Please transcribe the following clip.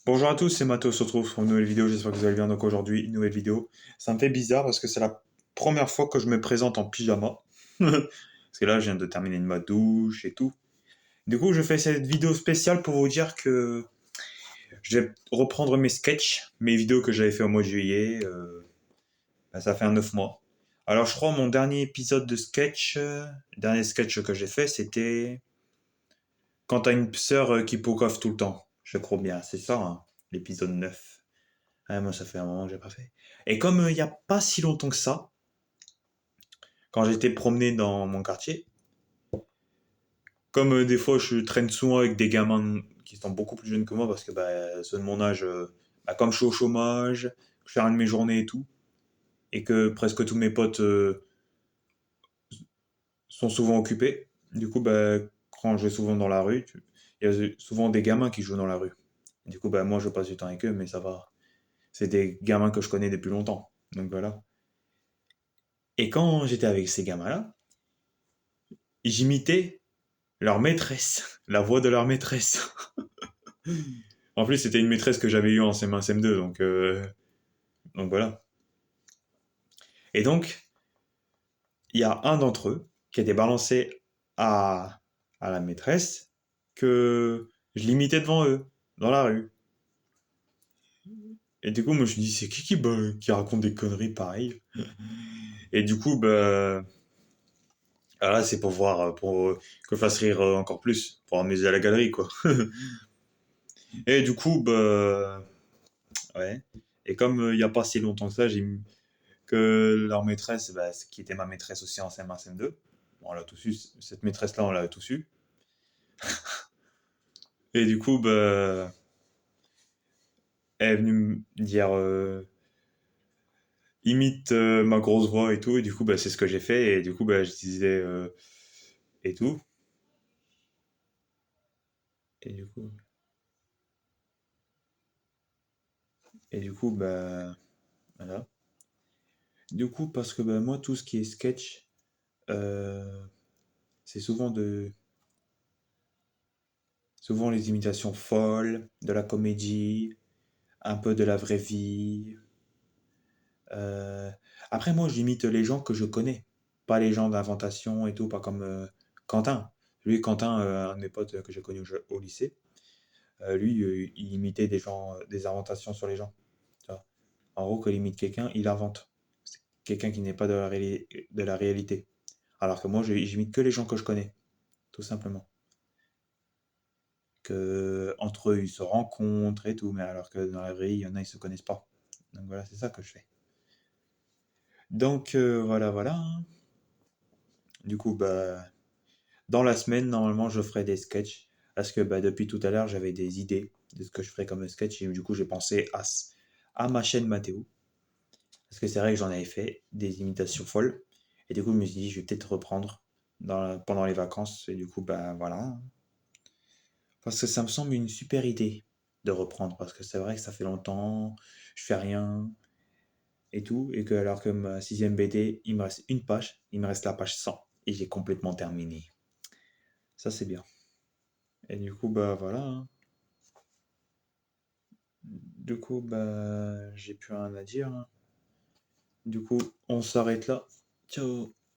Bonjour à tous, c'est Mathéo, on se retrouve pour une nouvelle vidéo, j'espère que vous allez bien. Donc aujourd'hui, une nouvelle vidéo. Ça me fait bizarre parce que c'est la première fois que je me présente en pyjama. Parce que là, je viens de terminer ma douche et tout. Du coup, je fais cette vidéo spéciale pour vous dire que je vais reprendre mes sketchs, mes vidéos que j'avais fait au mois de juillet. Ça fait un 9 mois. Alors je crois mon dernier épisode de sketch, le dernier sketch que j'ai fait, c'était quand t'as une sœur qui pourcoiffe tout le temps. Je crois bien, c'est ça, hein, l'épisode 9. Ouais, moi, ça fait un moment que j'ai pas fait. Et comme il n'y a pas si longtemps que ça, quand j'étais promené dans mon quartier, comme des fois je traîne souvent avec des gamins qui sont beaucoup plus jeunes que moi, parce que ceux de mon âge, comme je suis au chômage, que je fais rien de mes journées et tout, et que presque tous mes potes sont souvent occupés, du coup, quand je vais souvent dans la rue, il y a souvent des gamins qui jouent dans la rue. Du coup, moi, je passe du temps avec eux, mais ça va. C'est des gamins que je connais depuis longtemps. Donc voilà. Et quand j'étais avec ces gamins-là, j'imitais leur maîtresse, la voix de leur maîtresse. En plus, c'était une maîtresse que j'avais eue en CM1, CM2, donc voilà. Et donc, il y a un d'entre eux qui a été balancé à, à la maîtresse que je l'imitais devant eux, dans la rue. Et du coup, moi, je me dis, c'est qui raconte des conneries pareilles? Et du coup, là, c'est pour voir, pour que je fasse rire encore plus, pour amuser à la galerie, quoi. Et du coup, ouais. Et comme il n'y a pas si longtemps que ça, que leur maîtresse, qui était ma maîtresse aussi en CM1, CM2, bon, on l'a tous eu, cette maîtresse-là, on l'a tous eu. Et du coup, elle est venue me dire, imite ma grosse voix et tout, et du coup, c'est ce que j'ai fait, et du coup, je disais, et tout. Et du coup, voilà. Du coup, parce que moi, tout ce qui est sketch, euh, c'est souvent les imitations folles, de la comédie, un peu de la vraie vie. Euh, Après, moi, j'imite les gens que je connais, pas les gens d'inventation et tout, pas comme Quentin. Lui, Quentin, un de mes potes que j'ai connu au lycée, lui, il imitait des gens, des inventations sur les gens. Tu vois. En gros, quand il imite quelqu'un, il invente. C'est quelqu'un qui n'est pas de la réalité. Alors que moi, j'imite que les gens que je connais, tout simplement. Que entre eux, ils se rencontrent et tout, mais alors que dans la vraie vie, il y en a, ils se connaissent pas. Donc voilà, c'est ça que je fais. Donc voilà, voilà, hein. Du coup, dans la semaine, normalement, je ferai des sketchs. Parce que depuis tout à l'heure, j'avais des idées de ce que je ferais comme sketch. Et du coup, j'ai pensé à ma chaîne Mathéo. Parce que c'est vrai que j'en avais fait des imitations folles. Et du coup, je me suis dit, je vais peut-être reprendre pendant les vacances. Et du coup, voilà. Parce que ça me semble une super idée de reprendre. Parce que c'est vrai que ça fait longtemps, je fais rien et tout. Et que alors que ma sixième BD, il me reste une page. Il me reste la page 100. Et j'ai complètement terminé. Ça, c'est bien. Et du coup, voilà, hein. Du coup, j'ai plus rien à dire, hein. Du coup, on s'arrête là. Ciao.